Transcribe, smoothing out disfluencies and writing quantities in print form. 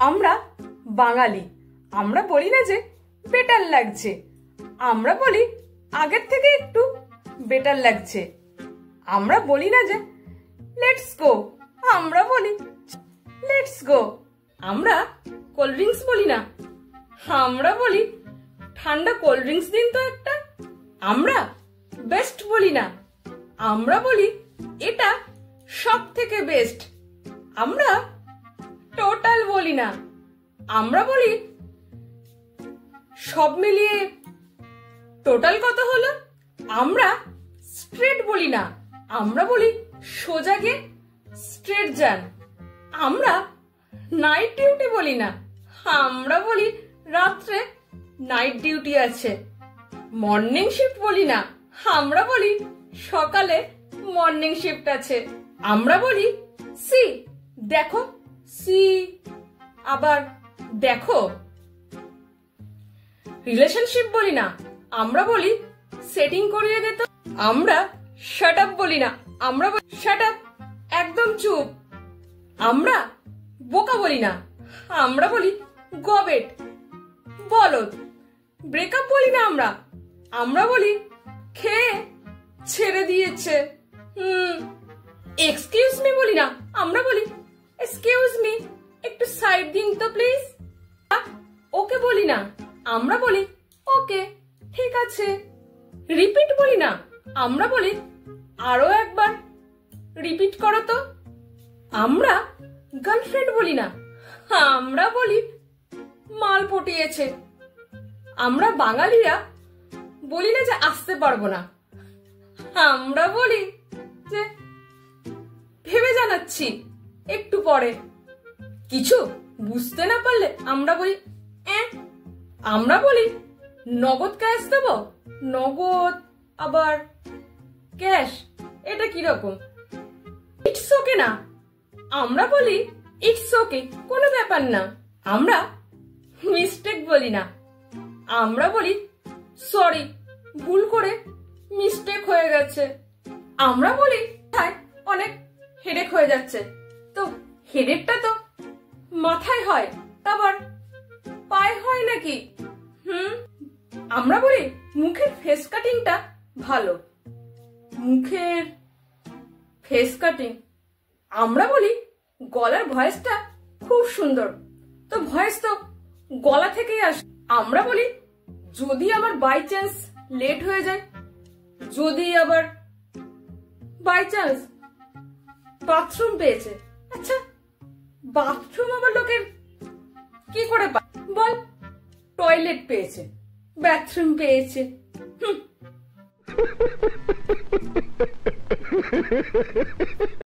আমরা বাঙালি, আমরা বলি না যে বেটার লাগছে, আমরা বলি আগের থেকে একটু বেটার লাগছে। আমরা বলি না যে লেটস গো, আমরা বলি লেটস গো। আমরা কোল্ড ড্রিঙ্কস বলি না, আমরা বলি ঠান্ডা কোল্ড ড্রিঙ্কস দিন তো একটা। আমরা বেস্ট বলি না, আমরা বলি এটা সব থেকে বেস্ট। আমরা টোটাল বলি না, আমরা বলি সব মিলিয়ে টোটাল কত হলো। আমরা স্ট্রেট বলি না, আমরা বলি সোজা গিয়ে স্ট্রেট যান। আমরা নাইট ডিউটি বলি না, আমরা বলি রাত্রে নাইট ডিউটি আছে। মর্নিং শিফট বলি না, আমরা বলি সকালে মর্নিং শিফট আছে। আমরা বলি সি দেখো, সি আবার দেখো। রিলেশনশিপ বলি না, আমরা বলি সেটিং করিয়ে দে তো। আমরা শাট আপ বলি না, আমরা বলি শাট আপ, একদম চুপ। আমরা বোকা বলি না, আমরা বলি গবেট, বলদ। ব্রেকআপ বলি না, আমরা বলি খেয়ে ছেড়ে দিয়েছে। এক্সকিউজ মি বলি না, আমরা বলি এক্সকিউজ মি, একটু সাইড দিন তো প্লিজ। ওকে বলি না, আমরা বলি ওকে, ঠিক আছে। রিপিট বলি না, আমরা বলি আরো একবার রিপিট করো তো। আমরা গার্লফ্রেন্ড বলি না, আমরা বলি মাল পটিয়েছে। আমরা বাঙালিরা বলি না যে আসতে পারবো না, আমরা বলি যে ভেবে জানাচ্ছি একটু পরে। কিছু বুঝতে না পারলে আমরা বলি আমরা বলি নগদ ক্যাশ দেবো, নগদ আবার ক্যাশ, এটা কিরকম? ইটস ওকে না, আমরা বলি ইটস ওকে, কোনো ব্যাপার না। আমরা মিস্টেক বলি না, আমরা বলি সরি, ভুল করে মিস্টেক হয়ে গেছে। আমরা বলি অনেক হেডেক হয়ে যাচ্ছে, তো হেডেকটা তো মাথায় হয়, আবার পায়ে হয় নাকি? আমরা বলি মুখের ফেস কাটিংটা ভালো, মুখের ফেস কাটিং। আমরা বলি গলার ভয়েসটা খুব সুন্দর, তো ভয়েস তো গলা থেকেই আসে। আমরা বলি যদি আমার বাই চান্স লেট হয়ে যায়, যদি আবার বাই চান্স বাথরুম পেয়েছে, আচ্ছা বাথরুম আবার লোকের কি করে পায় বল? টয়লেট পেয়েছে, বাথরুম পেয়েছে।